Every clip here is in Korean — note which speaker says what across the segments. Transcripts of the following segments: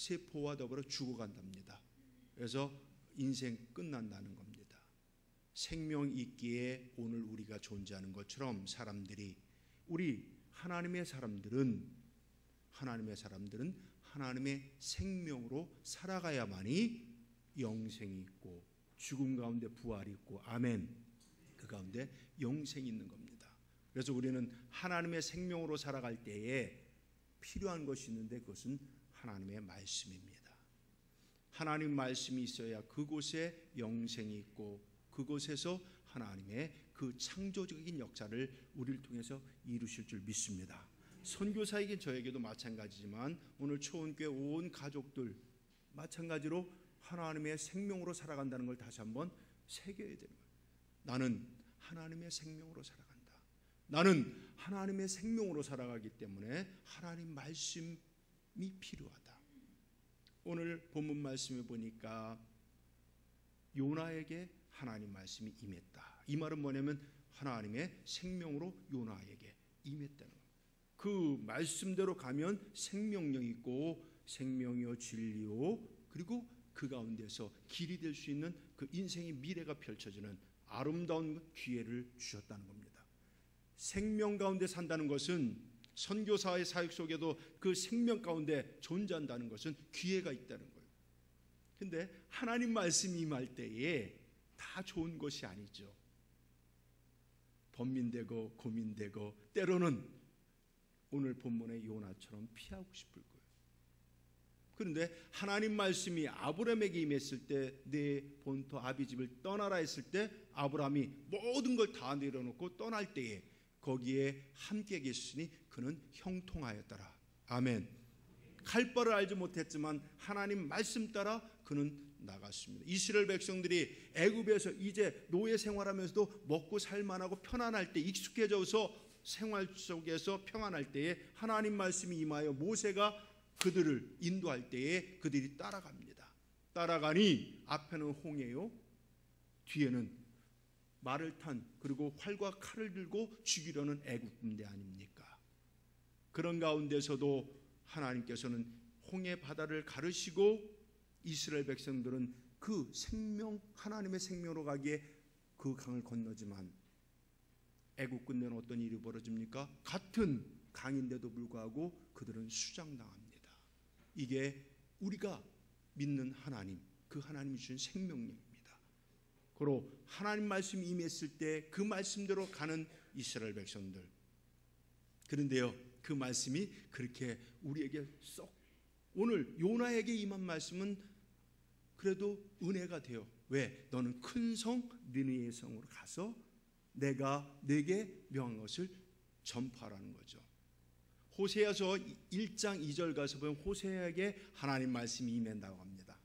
Speaker 1: 세포와 더불어 죽어간답니다. 그래서 인생 끝난다는 겁니다. 생명 있기에 오늘 우리가 존재하는 것처럼 우리 하나님의 사람들은 하나님의 생명으로 살아가야만이 영생이 있고 죽음 가운데 부활이 있고 아멘, 그 가운데 영생이 있는 겁니다. 그래서 우리는 하나님의 생명으로 살아갈 때에 필요한 것이 있는데 그것은 하나님의 말씀입니다. 하나님 말씀이 있어야 그곳에 영생이 있고 그곳에서 하나님의 그 창조적인 역사를 우리를 통해서 이루실 줄 믿습니다. 선교사에게 저에게도 마찬가지지만 오늘 초원교회 온 가족들 마찬가지로 하나님의 생명으로 살아간다는 걸 다시 한번 새겨야 되는 거예요. 나는 하나님의 생명으로 살아간다. 나는 하나님의 생명으로 살아가기 때문에 하나님 말씀이 필요하다. 오늘 본문 말씀에 보니까 요나에게 하나님 말씀이 임했다. 이 말은 뭐냐면 하나님의 생명으로 요나에게 임했다는 거예요. 그 말씀대로 가면 생명력이 있고 생명이요 진리요 그리고 그 가운데서 길이 될 수 있는 그 인생의 미래가 펼쳐지는 아름다운 기회를 주셨다는 겁니다. 생명 가운데 산다는 것은 선교사의 사역 속에도 그 생명 가운데 존재한다는 것은 기회가 있다는 거예요. 근데 하나님 말씀이 임할 때에 다 좋은 것이 아니죠. 번민되고 고민되고 때로는 오늘 본문의 요나처럼 피하고 싶을 거예요. 그런데 하나님 말씀이 아브라함에게 임했을 때 내 본토 아비집을 떠나라 했을 때 아브라함이 모든 걸 다 내려놓고 떠날 때에 거기에 함께 계시니 그는 형통하였더라. 아멘. 갈 바를 알지 못했지만 하나님 말씀 따라 그는 나갔습니다. 이스라엘 백성들이 애굽에서 이제 노예 생활하면서도 먹고 살만하고 편안할 때 익숙해져서 생활 속에서 평안할 때에 하나님 말씀이 임하여 모세가 그들을 인도할 때에 그들이 따라갑니다. 따라가니 앞에는 홍해요, 뒤에는 말을 탄 그리고 활과 칼을 들고 죽이려는 애국 군대 아닙니까? 그런 가운데서도 하나님께서는 홍해 바다를 가르시고 이스라엘 백성들은 그 생명 하나님의 생명으로 가기에 그 강을 건너지만 애국 군대는 어떤 일이 벌어집니까? 같은 강인데도 불구하고 그들은 수장당합니다. 이게 우리가 믿는 하나님, 그 하나님이 주신 생명력입니다. 그로 하나님 말씀이 임했을 때 그 말씀대로 가는 이스라엘 백성들. 그런데요, 그 말씀이 그렇게 우리에게 쏙 오늘 요나에게 임한 말씀은 그래도 은혜가 돼요. 왜? 너는 큰 성 니느웨 성으로 가서 내가 네게 명한 것을 전파하라는 거죠. 호세아서 1장 2절 가서 보면 호세아에게 하나님 말씀이 임한다고 합니다.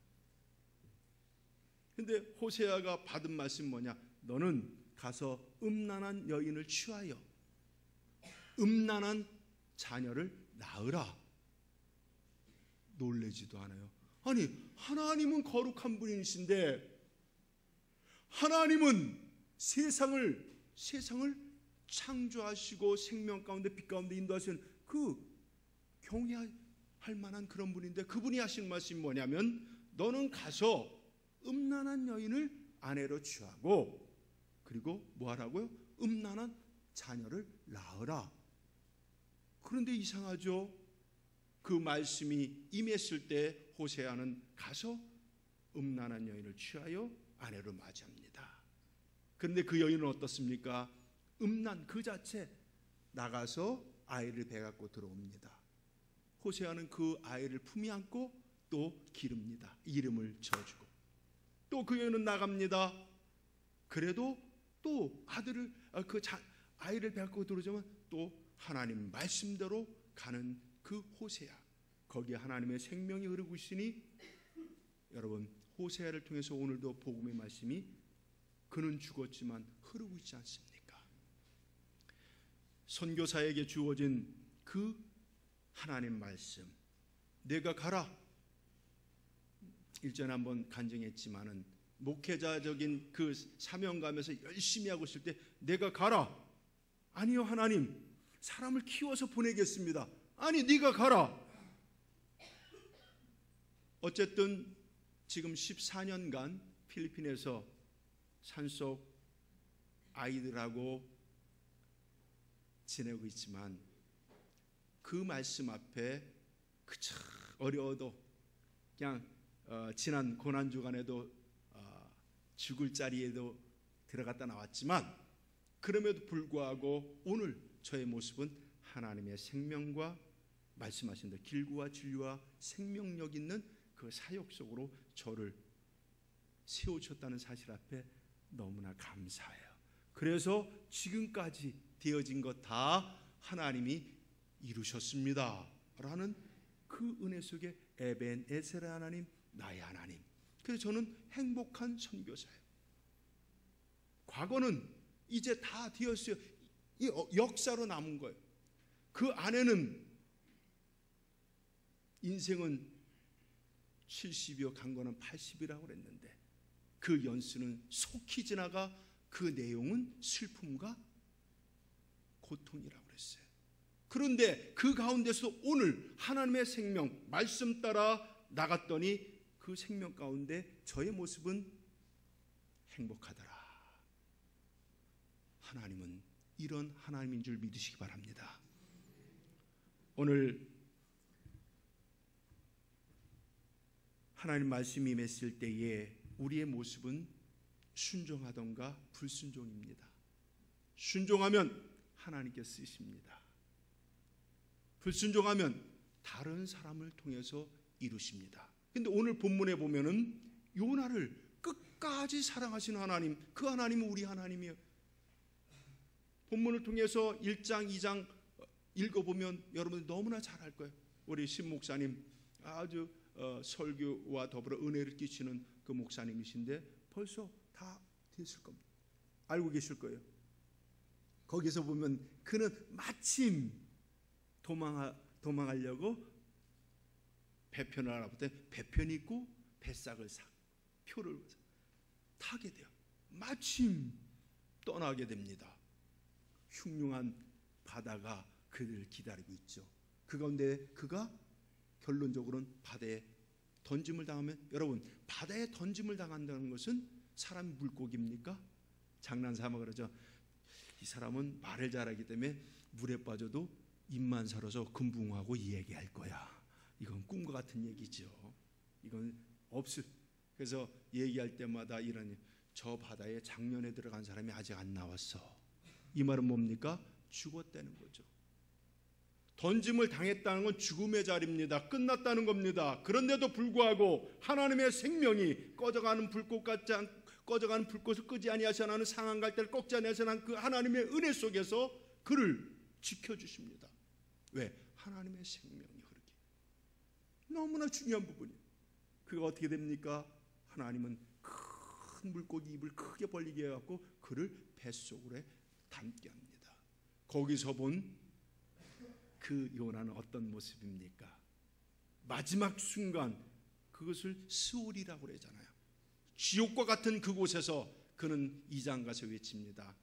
Speaker 1: 근데 호세아가 받은 말씀이 뭐냐? 너는 가서 음란한 여인을 취하여 음란한 자녀를 낳으라. 놀라지도 않아요. 아니, 하나님은 거룩한 분이신데 하나님은 세상을 창조하시고 생명 가운데 빛 가운데 인도하시는 그 경외할 만한 그런 분인데 그분이 하신 말씀이 뭐냐면 너는 가서 음란한 여인을 아내로 취하고 그리고 뭐 하라고요? 음란한 자녀를 낳으라. 그런데 이상하죠? 그 말씀이 임했을 때 호세아는 가서 음란한 여인을 취하여 아내로 맞이합니다. 그런데 그 여인은 어떻습니까? 음란 그 자체 나가서 아이를 배갖고 들어옵니다. 호세아는 그 아이를 품에 안고 또 기릅니다. 이름을 지어주고 또 그 여인은 나갑니다. 그래도 또 아이를 배갖고 들어오자면 또 하나님 말씀대로 가는 그 호세아, 거기에 하나님의 생명이 흐르고 있으니 여러분 호세아를 통해서 오늘도 복음의 말씀이 그는 죽었지만 흐르고 있지 않습니까? 선교사에게 주어진 그 하나님 말씀, 내가 가라. 일전에 한번 간증했지만은 목회자적인 그 사명감에서 열심히 하고 있을 때 내가 가라. 아니요 하나님, 사람을 키워서 보내겠습니다. 아니 네가 가라. 어쨌든 지금 14년간 필리핀에서 산속 아이들하고 지내고 있지만 그 말씀 앞에 그저 어려워도 그냥 지난 고난주간에도 죽을 자리에도 들어갔다 나왔지만 그럼에도 불구하고 오늘 저의 모습은 하나님의 생명과 말씀하신 대로 길구와 진리와 생명력 있는 그 사역 속으로 저를 세우셨다는 사실 앞에 너무나 감사해요. 그래서 지금까지 되어진 것 다 하나님이 이루셨습니다 라는 그 은혜 속에 에벤에셀의 하나님, 나의 하나님. 그래서 저는 행복한 선교사예요. 과거는 이제 다 되었어요. 이 역사로 남은 거예요. 그 안에는 인생은 70이요 강건은 80이라고 그랬는데 그 연수는 속히 지나가 그 내용은 슬픔과 고통이라고 그랬어요. 그런데 그 가운데서 오늘 하나님의 생명 말씀 따라 나갔더니 그 생명 가운데 저의 모습은 행복하더라. 하나님은 이런 하나님인 줄 믿으시기 바랍니다. 오늘 하나님 말씀이 임했을 때에 우리의 모습은 순종하던가 불순종입니다. 순종하면 하나님께 쓰십니다. 불순종하면 다른 사람을 통해서 이루십니다. 근데 오늘 본문에 보면은 요나를 끝까지 사랑하시는 하나님, 그 하나님은 우리 하나님이에요. 본문을 통해서 1장, 2장 읽어보면 여러분들 너무나 잘 알 거예요. 우리 신 목사님 아주 설교와 더불어 은혜를 끼치는 그 목사님이신데 벌써 다 됐을 겁니다. 알고 계실 거예요. 거기서 보면 그는 마침 도망하려고 배편을 알아보더니 배편 입고 뱃삭을 사 표를 타게 돼요. 마침 떠나게 됩니다. 흉흉한 바다가 그들을 기다리고 있죠. 그 가운데 그가 결론적으로는 바다에 던짐을 당하면, 여러분 바다에 던짐을 당한다는 것은 사람이 물고기입니까? 장난삼아 그러죠. 이 사람은 말을 잘하기 때문에 물에 빠져도 입만 살아서 금붕하고 얘기할 거야. 이건 꿈과 같은 얘기죠. 이건 없을. 그래서 얘기할 때마다 이런, 저 바다에 작년에 들어간 사람이 아직 안 나왔어. 이 말은 뭡니까? 죽었다는 거죠. 던짐을 당했다는 건 죽음의 자리입니다. 끝났다는 겁니다. 그런데도 불구하고 하나님의 생명이 꺼져가는 불꽃 같지 꺼져가는 불꽃을 끄지 아니하시나 하는 상한 갈대를 꺾지 아니하시나 그 하나님의 은혜 속에서 그를 지켜주십니다. 왜? 하나님의 생명이 흐르게. 너무나 중요한 부분이에요. 그가 어떻게 됩니까? 하나님은 큰 물고기 입을 크게 벌리게 해갖고 그를 뱃속으로 담게 합니다. 거기서 본 그 요나는 어떤 모습입니까? 마지막 순간 그것을 스올이라고 그러잖아요. 지옥과 같은 그곳에서 그는 2장 가서 외칩니다.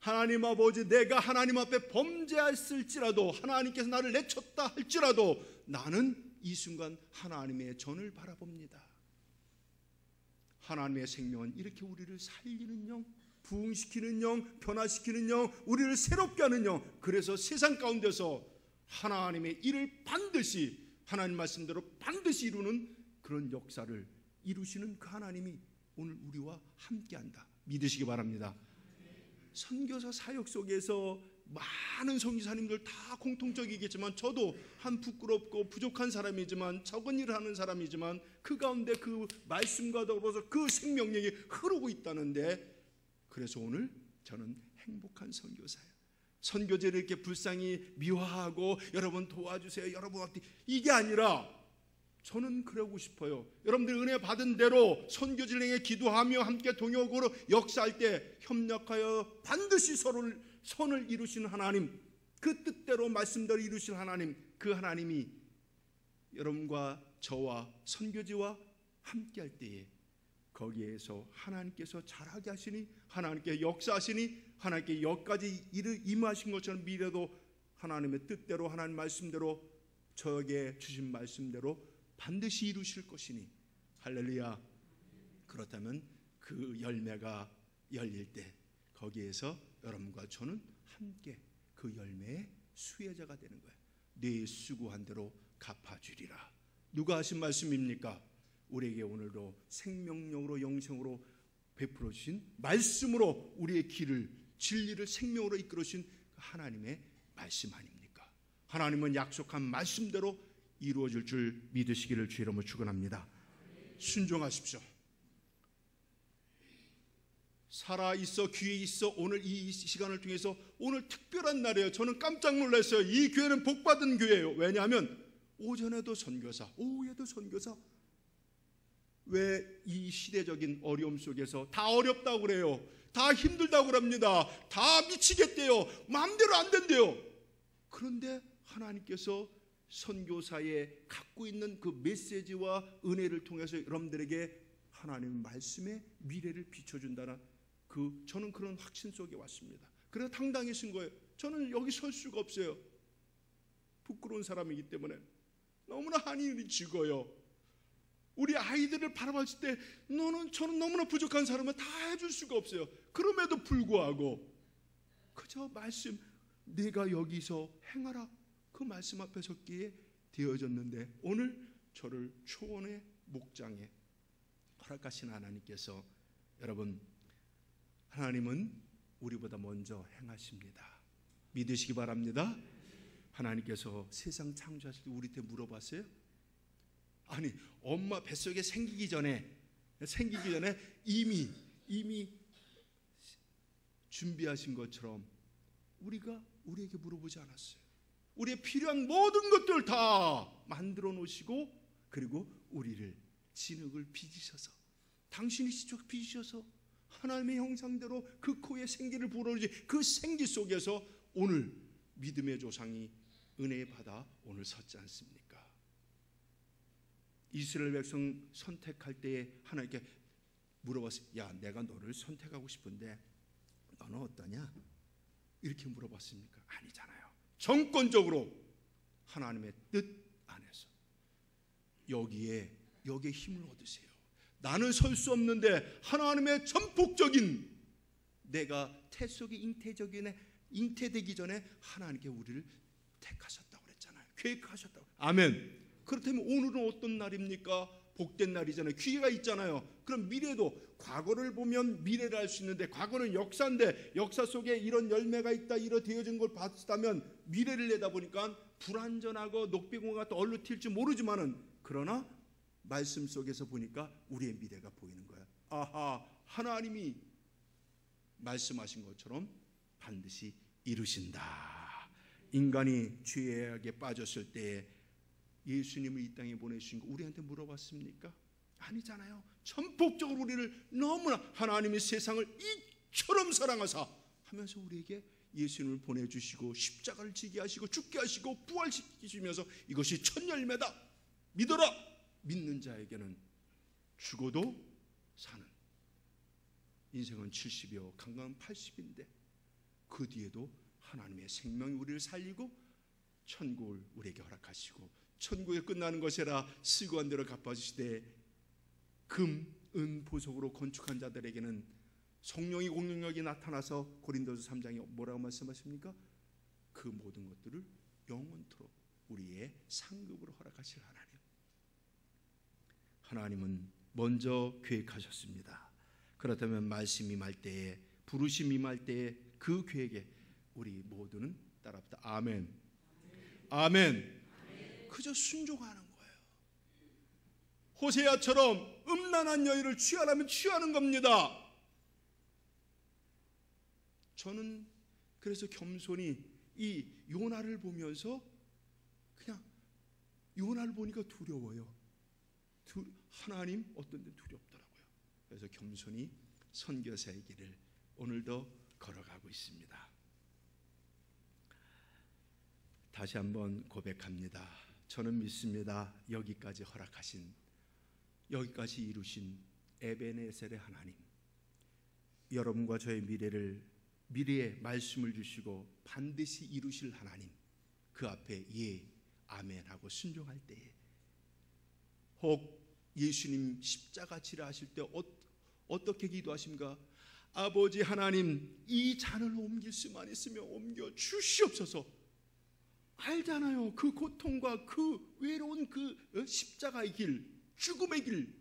Speaker 1: 하나님 아버지, 내가 하나님 앞에 범죄했을지라도, 하나님께서 나를 내쳤다 할지라도 나는 이 순간 하나님의 전을 바라봅니다. 하나님의 생명은 이렇게 우리를 살리는 영, 부흥시키는 영, 변화시키는 영, 우리를 새롭게 하는 영. 그래서 세상 가운데서 하나님의 일을 반드시, 하나님 말씀대로 반드시 이루는 그런 역사를 이루시는 그 하나님이 오늘 우리와 함께한다. 믿으시기 바랍니다. 선교사 사역 속에서 많은 선교사님들 다 공통적이겠지만 저도 한 부끄럽고 부족한 사람이지만 적은 일을 하는 사람이지만 그 가운데 그 말씀과 더불어서 그 생명력이 흐르고 있다는데, 그래서 오늘 저는 행복한 선교사예요. 선교제를 이렇게 불쌍히 미화하고 여러분 도와주세요, 여러분 어떻게, 이게 아니라 저는 그러고 싶어요. 여러분들 은혜 받은 대로 선교지를 향해 기도하며 함께 동역으로 역사할 때 협력하여 반드시 서로를 선을 이루시는 하나님, 그 뜻대로 말씀대로 이루실 하나님, 그 하나님이 여러분과 저와 선교지와 함께할 때에 거기에서 하나님께서 잘하게 하시니, 하나님께 역사하시니, 하나님께 여기까지 일을 임하신 것처럼 미래도 하나님의 뜻대로, 하나님 말씀대로, 저에게 주신 말씀대로 반드시 이루실 것이니 할렐루야. 그렇다면 그 열매가 열릴 때 거기에서 여러분과 저는 함께 그 열매의 수혜자가 되는 거예요. 네 수고한 대로 갚아주리라. 누가 하신 말씀입니까? 우리에게 오늘도 생명력으로 영생으로 베풀어 주신 말씀으로 우리의 길을 진리를 생명으로 이끌어 주신 하나님의 말씀 아닙니까? 하나님은 약속한 말씀대로 이루어질 줄 믿으시기를 주의 이름으로 축원합니다. 순종하십시오. 살아있어 귀에 있어 오늘 이 시간을 통해서 오늘 특별한 날이에요. 저는 깜짝 놀랐어요. 이 교회는 복받은 교회예요. 왜냐하면 오전에도 선교사, 오후에도 선교사. 왜 이 시대적인 어려움 속에서 다 어렵다고 그래요. 다 힘들다고 그럽니다. 다 미치겠대요. 마음대로 안 된대요. 그런데 하나님께서 선교사에 갖고 있는 그 메시지와 은혜를 통해서 여러분들에게 하나님의 말씀의 미래를 비춰준다는 저는 그런 확신 속에 왔습니다. 그래서 당당히 쓴 거예요. 저는 여기 설 수가 없어요. 부끄러운 사람이기 때문에 너무나 한이 죽어요. 우리 아이들을 바라봤을 때 저는 너무나 부족한 사람은 다 해줄 수가 없어요. 그럼에도 불구하고 그저 말씀 내가 여기서 행하라 그 말씀 앞에 섰기에 되어졌는데 오늘 저를 초원의 목장에 허락하신 하나님께서 여러분 하나님은 우리보다 먼저 행하십니다. 믿으시기 바랍니다. 하나님께서 세상 창조하실 때 우리한테 물어봤어요? 아니 엄마 뱃속에 생기기 전에 이미 준비하신 것처럼 우리에게 물어보지 않았어요. 우리의 필요한 모든 것들 다 만들어 놓으시고 그리고 우리를 진흙을 빚으셔서 당신이 직접 빚으셔서 하나님의 형상대로 그 코에 생기를 불어넣으시 그 생기 속에서 오늘 믿음의 조상이 은혜 받아 오늘 섰지 않습니까? 이스라엘 백성 선택할 때에 하나님께 물어봤어요. 야, 내가 너를 선택하고 싶은데 너는 어떠냐? 이렇게 물어봤습니까? 아니잖아요. 정권적으로 하나님의 뜻 안에서 여기에 힘을 얻으세요. 나는 설 수 없는데 하나님의 전폭적인 내가 태 속에 잉태되기 전에 하나님께 우리를 택하셨다고 그랬잖아요. 계획하셨다고. 아멘. 그렇다면 오늘은 어떤 날입니까? 복된 날이잖아요. 기회가 있잖아요. 그럼 미래도 과거를 보면 미래를 알 수 있는데 과거는 역사인데 역사 속에 이런 열매가 있다 이런 되어진 걸 봤다면 미래를 내다보니까 불완전하고 녹비공과 또 얼로 튈지 모르지만은 그러나 말씀 속에서 보니까 우리의 미래가 보이는 거야. 아하, 하나님이 말씀하신 것처럼 반드시 이루신다. 인간이 죄악에 빠졌을 때에 예수님을 이 땅에 보내주신 거 우리한테 물어봤습니까? 아니잖아요. 전폭적으로 우리를 너무나 하나님이 세상을 이처럼 사랑하사 하면서 우리에게 예수님을 보내주시고 십자가를 지게 하시고 죽게 하시고 부활시키시면서 이것이 첫 열매다. 믿어라. 믿는 자에게는 죽어도 사는 인생은 70이요 강건은 80인데 그 뒤에도 하나님의 생명이 우리를 살리고 천국을 우리에게 허락하시고 천국에 끝나는 것이라 수고한 대로 갚아주시되 금, 은, 보석으로 건축한 자들에게는 성령이 공능력이 나타나서 고린도서 3장에 뭐라고 말씀하십니까? 그 모든 것들을 영원토록 우리의 상급으로 허락하실 하나님은 먼저 계획하셨습니다. 그렇다면 말씀이 임할 때에 부르심이 임할 때에 그 계획에 우리 모두는 따라붙다. 아멘. 아멘. 그저 순종하는 거예요. 호세아처럼 음란한 여인을 취하라면 취하는 겁니다. 저는 그래서 겸손히 이 요나를 보면서 그냥 요나를 보니까 두려워요. 하나님 어떤 데 두렵더라고요. 그래서 겸손히 선교사의 길을 오늘도 걸어가고 있습니다. 다시 한번 고백합니다. 저는 믿습니다. 여기까지 허락하신, 여기까지 이루신 에베네셀의 하나님, 여러분과 저의 미래에 말씀을 주시고 반드시 이루실 하나님, 그 앞에 예, 아멘 하고 순종할 때에 혹 예수님 십자가 지라하실 때 어떻게 기도하십니까? 아버지 하나님, 이 잔을 옮길 수만 있으면 옮겨 주시옵소서. 알잖아요. 그 고통과 그 외로운 그 십자가의 길, 죽음의 길,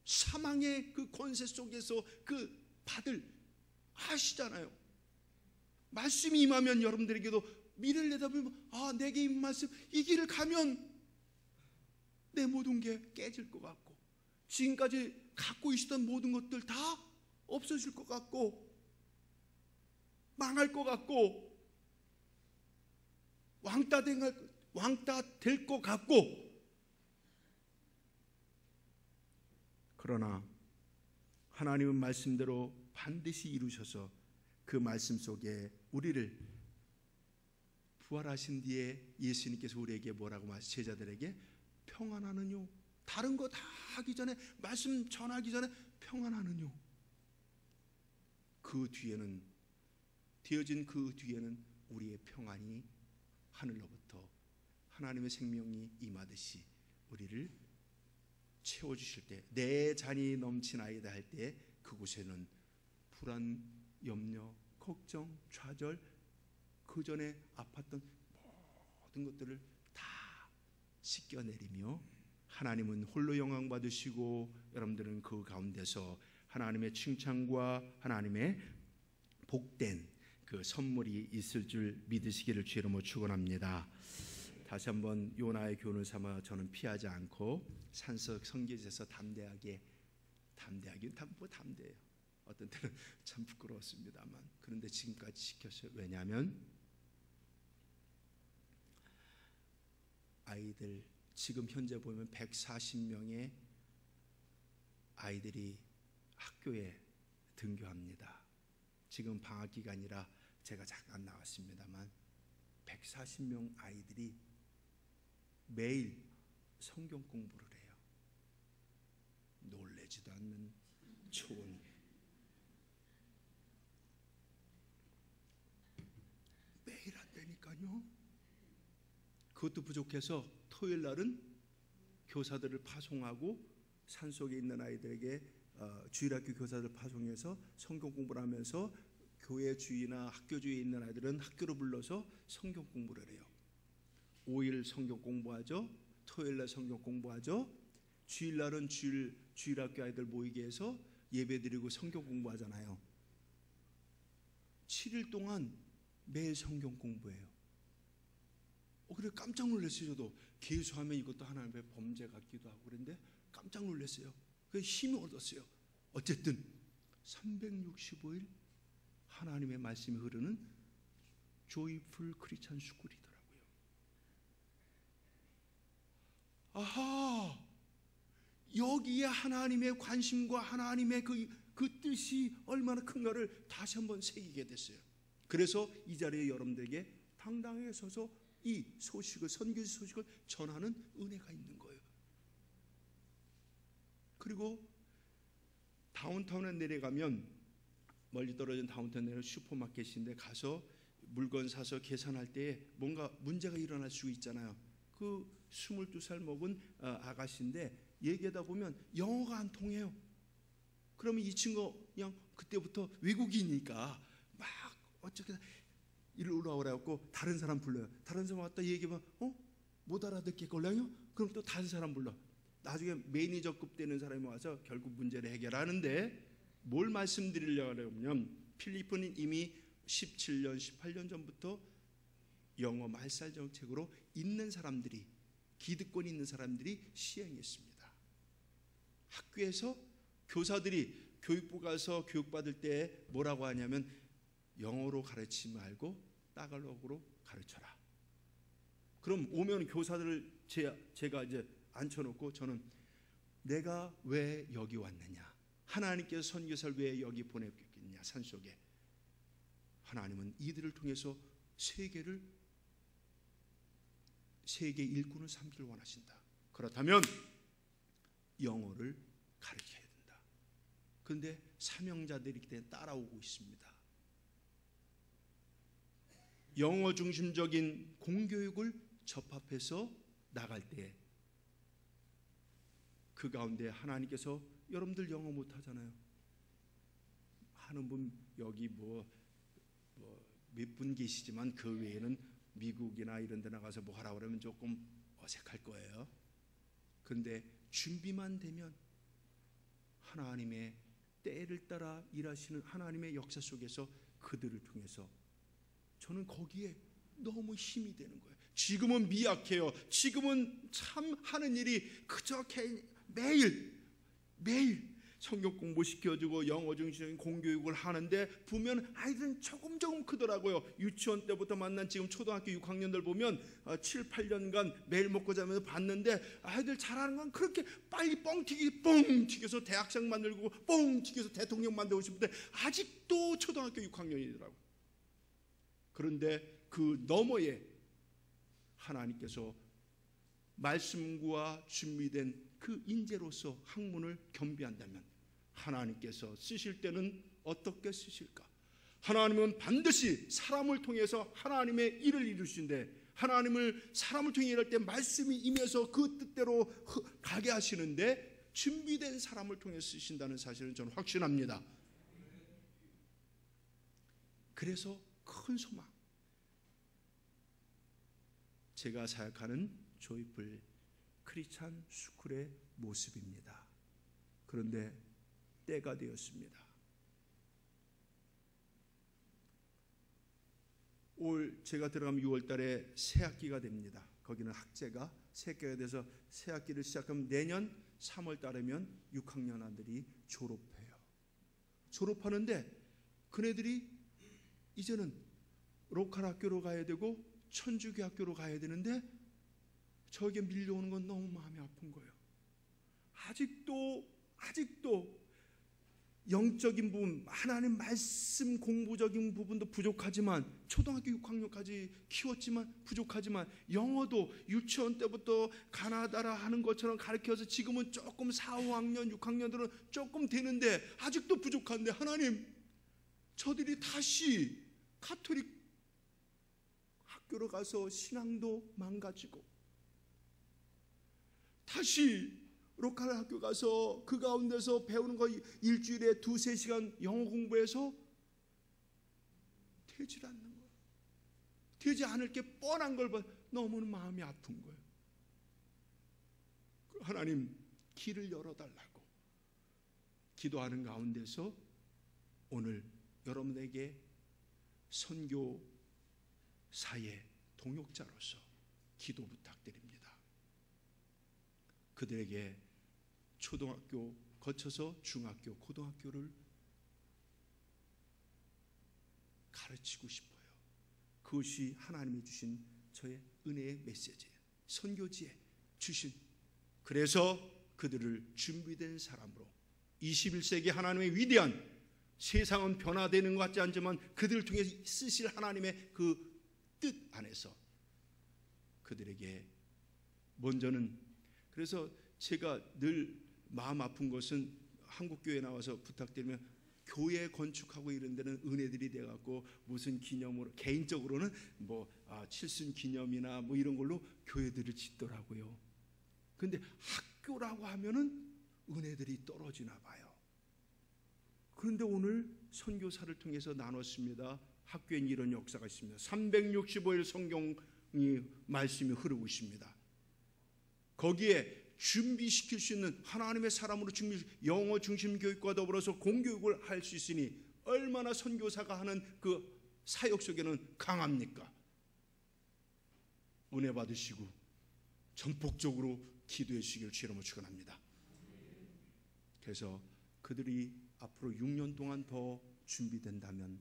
Speaker 1: 사망의 그 권세 속에서 그 받을 아시잖아요. 말씀이 임하면 여러분들에게도 미래를 내다보면 내게 임한 말씀, 이 길을 가면 내 모든 게 깨질 것 같고, 지금까지 갖고 있었던 모든 것들 다 없어질 것 같고, 망할 것 같고, 왕따 될 것 같고, 그러나 하나님은 말씀대로 반드시 이루셔서 그 말씀 속에 우리를 부활하신 뒤에 예수님께서 우리에게 뭐라고 제자들에게 평안하느뇨. 다른 거 다 하기 전에, 말씀 전하기 전에 평안하느뇨. 그 뒤에는, 되어진 그 뒤에는 우리의 평안이 하늘로부터 하나님의 생명이 임하듯이 우리를 채워주실 때, 내 잔이 넘치나이다 할 때 그곳에는 불안, 염려, 걱정, 좌절, 그 전에 아팠던 모든 것들을 다 씻겨내리며 하나님은 홀로 영광 받으시고 여러분들은 그 가운데서 하나님의 칭찬과 하나님의 복된 그 선물이 있을 줄 믿으시기를 주의 이름으로 축원합니다. 다시 한번 요나의 교훈을 삼아 저는 피하지 않고 산석 성계에서 담대해요. 어떤 때는 참 부끄러웠습니다만, 그런데 지금까지 지켰어요. 왜냐하면 아이들 지금 현재 보면 140명의 아이들이 학교에 등교합니다. 지금 방학 기간이라 제가 잠깐 나왔습니다만 140명 아이들이 매일 성경 공부를 해요. 놀래지도 않는 좋은, 매일 한다니까요. 그것도 부족해서 토요일 날은 교사들을 파송하고 산속에 있는 아이들에게 주일학교 교사들 파송해서 성경 공부를 하면서 교회 주위나 학교 주위에 있는 아이들은 학교로 불러서 성경 공부를 해요. 5일 성경 공부하죠. 토요일 날 성경 공부하죠. 주일 날은 주일학교 아이들 모이게 해서 예배드리고 성경 공부하잖아요. 7일 동안 매일 성경 공부해요. 그래 깜짝 놀랐어요. 저도 개수하면 이것도 하나님의 범죄 같기도 하고 그런데 깜짝 놀랐어요. 그 힘이 얻었어요. 어쨌든 365일 하나님의 말씀이 흐르는 조이풀 크리스찬 스쿨이더라고요. 아하, 여기에 하나님의 관심과 하나님의 그 뜻이 얼마나 큰가를 다시 한번 새기게 됐어요. 그래서 이 자리에 여러분들에게 당당하게 서서 이 소식을, 선교 소식을 전하는 은혜가 있는 거예요. 그리고 다운타운에 내려가면, 멀리 떨어진 다운타운에 내려 슈퍼마켓인데 가서 물건 사서 계산할 때 뭔가 문제가 일어날 수 있잖아요. 그 22살 먹은 아가씨인데 얘기하다 보면 영어가 안 통해요. 그러면 이 친구 그냥 그때부터 외국이니까 막 어쩌게 일로 오라고 다른 사람 불러요. 다른 사람 왔다 얘기하면 못 알아듣겠걸랑요? 그럼 또 다른 사람 불러. 나중에 매니저급 되는 사람이 와서 결국 문제를 해결하는데, 뭘 말씀드리려고 하냐면 필리핀은 이미 17년, 18년 전부터 영어 말살 정책으로 있는 사람들이, 기득권 있는 사람들이 시행했습니다. 학교에서 교사들이 교육부 가서 교육받을 때 뭐라고 하냐면 영어로 가르치지 말고 따갈록으로 가르쳐라. 그럼 오면 교사들을 제가 이제 앉혀놓고 저는 내가 왜 여기 왔느냐, 하나님께서 선교사를 왜 여기 보냈겠냐, 산속에 하나님은 이들을 통해서 세계 일꾼을 삼기를 원하신다. 그렇다면 영어를 가르쳐야 된다. 그런데 사명자들이 그때 따라오고 있습니다. 영어 중심적인 공교육을 접합해서 나갈 때 그 가운데 하나님께서 여러분들 영어 못하잖아요. 하는 분 여기 몇 분 계시지만 그 외에는 미국이나 이런 데 나가서 뭐 하라고 그러면 조금 어색할 거예요. 그런데 준비만 되면 하나님의 때를 따라 일하시는 하나님의 역사 속에서 그들을 통해서 저는 거기에 너무 힘이 되는 거예요. 지금은 미약해요. 지금은 참 하는 일이 그저 매일 성경 공부 시켜주고 영어 중심적인 공교육을 하는데 보면 아이들은 조금 크더라고요. 유치원 때부터 만난 지금 초등학교 6학년들 보면 7, 8년간 매일 먹고 자면서 봤는데 아이들 잘하는 건 그렇게 빨리 뻥 튀겨서 대학생 만들고 뻥 튀겨서 대통령 만들고 싶은데 아직도 초등학교 6학년이더라고요. 그런데 그 너머에 하나님께서 말씀과 준비된 그 인재로서 학문을 겸비한다면 하나님께서 쓰실 때는 어떻게 쓰실까? 하나님은 반드시 사람을 통해서 하나님의 일을 이루시는데 하나님을 사람을 통해 일할 때 말씀이 임해서 그 뜻대로 가게 하시는데 준비된 사람을 통해 쓰신다는 사실은 저는 확신합니다. 그래서 큰 소망, 제가 사역하는 조이풀 크리스찬 스쿨의 모습입니다. 그런데 때가 되었습니다. 올 제가 들어가면 6월 달에 새 학기가 됩니다. 거기는 학제가 새 학기가 돼서 새 학기를 시작하면 내년 3월 달이면 6학년들이 졸업해요. 졸업하는데 그네들이 이제는 로컬 학교로 가야 되고 천주교 학교로 가야 되는데 저에게 밀려오는 건 너무 마음이 아픈 거예요. 아직도 영적인 부분, 하나님 말씀 공부적인 부분도 부족하지만 초등학교 6학년까지 키웠지만 부족하지만 영어도 유치원 때부터 가나다라 하는 것처럼 가르쳐서 지금은 조금 4, 5학년, 6학년들은 조금 되는데 아직도 부족한데 하나님, 저들이 다시 가톨릭 학교로 가서 신앙도 망가지고 다시 로컬 학교 가서 그 가운데서 배우는 거 일주일에 2-3시간 영어 공부해서 되질 않는 거예요. 되지 않을 게 뻔한 걸 봐. 너무 마음이 아픈 거예요. 하나님, 길을 열어달라고 기도하는 가운데서 오늘 여러분에게 선교사의 동역자로서 기도 부탁드립니다. 그들에게 초등학교 거쳐서 중학교, 고등학교를 가르치고 싶어요. 그것이 하나님이 주신 저의 은혜의 메시지예요. 선교지에 주신. 그래서 그들을 준비된 사람으로 21세기 하나님의 위대한, 세상은 변화되는 것 같지 않지만 그들을 통해 쓰실 하나님의 그 뜻 안에서 그들에게 먼저는, 그래서 제가 늘 마음 아픈 것은 한국교회에 나와서 부탁드리면 교회 건축하고 이런 데는 은혜들이 돼갖고 무슨 기념으로, 개인적으로는 칠순 기념이나 이런 걸로 교회들을 짓더라고요. 근데 학교라고 하면은 은혜들이 떨어지나 봐요. 그런데 오늘 선교사를 통해서 나눴습니다. 학교엔 이런 역사가 있습니다. 365일 성경이 말씀이 흐르고 있습니다. 거기에 준비시킬 수 있는 하나님의 사람으로 영어 중심 교육과 더불어서 공교육을 할 수 있으니 얼마나 선교사가 하는 그 사역 속에는 강합니까? 은혜 받으시고 전폭적으로 기도해 주시기를 주의로 축원합니다. 그래서 그들이 앞으로 6년 동안 더 준비된다면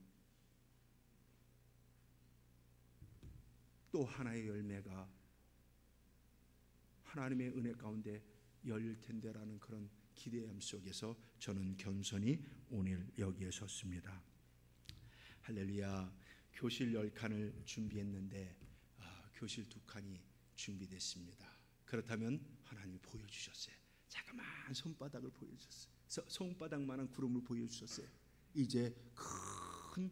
Speaker 1: 또 하나의 열매가 하나님의 은혜 가운데 열릴 텐데라는 그런 기대함 속에서 저는 겸손히 오늘 여기에 섰습니다. 할렐루야. 교실 10칸을 준비했는데 교실 2칸이 준비됐습니다. 그렇다면 하나님이 보여주셨어요. 자그마한 손바닥을 보여주셨어요. 손바닥만한 구름을 보여주셨어요. 이제 큰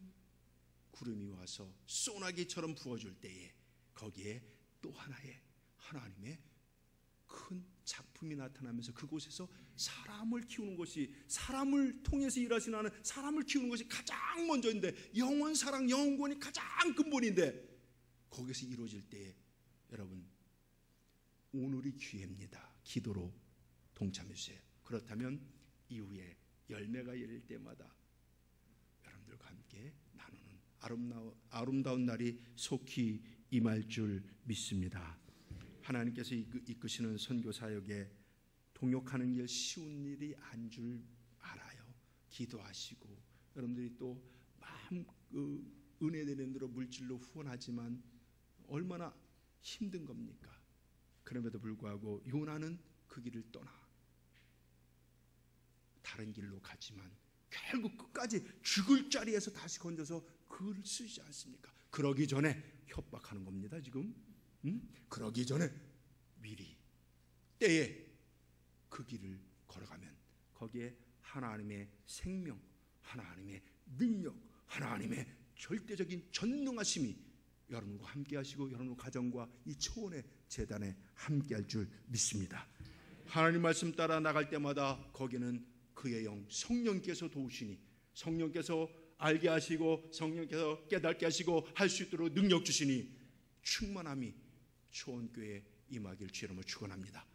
Speaker 1: 구름이 와서 소나기처럼 부어줄 때에 거기에 또 하나의 하나님의 큰 작품이 나타나면서 그곳에서 사람을 키우는 것이, 사람을 통해서 일하시는 하는 사람을 키우는 것이 가장 먼저인데, 영원 사랑, 영원 구원이 가장 근본인데, 거기서 이루어질 때에 여러분 오늘이 기회입니다. 기도로 동참해 주세요. 그렇다면 이후에 열매가 열릴 때마다 여러분들과 함께 나누는 아름다운 날이 속히 임할 줄 믿습니다. 하나님께서 이끄시는 선교 사역에 동역하는 게 쉬운 일이 아닌 줄 알아요. 기도하시고 여러분들이 또 마음 은혜 되는 대로 물질로 후원하지만 얼마나 힘든 겁니까? 그럼에도 불구하고 요나는 그 길을 떠나 다른 길로 가지만 결국 끝까지 죽을 자리에서 다시 건져서 글을 쓰지 않습니까? 그러기 전에 협박하는 겁니다. 지금 그러기 전에 미리 때에 그 길을 걸어가면 거기에 하나님의 생명, 하나님의 능력, 하나님의 절대적인 전능하심이 여러분과 함께 하시고 여러분 가정과 이 초원의 재단에 함께 할 줄 믿습니다. 하나님 말씀 따라 나갈 때마다 거기는 그의 영 성령께서 도우시니, 성령께서 알게 하시고 성령께서 깨닫게 하시고 할 수 있도록 능력 주시니 충만함이 초원교회에 임하길 주의 이름으로 축원합니다.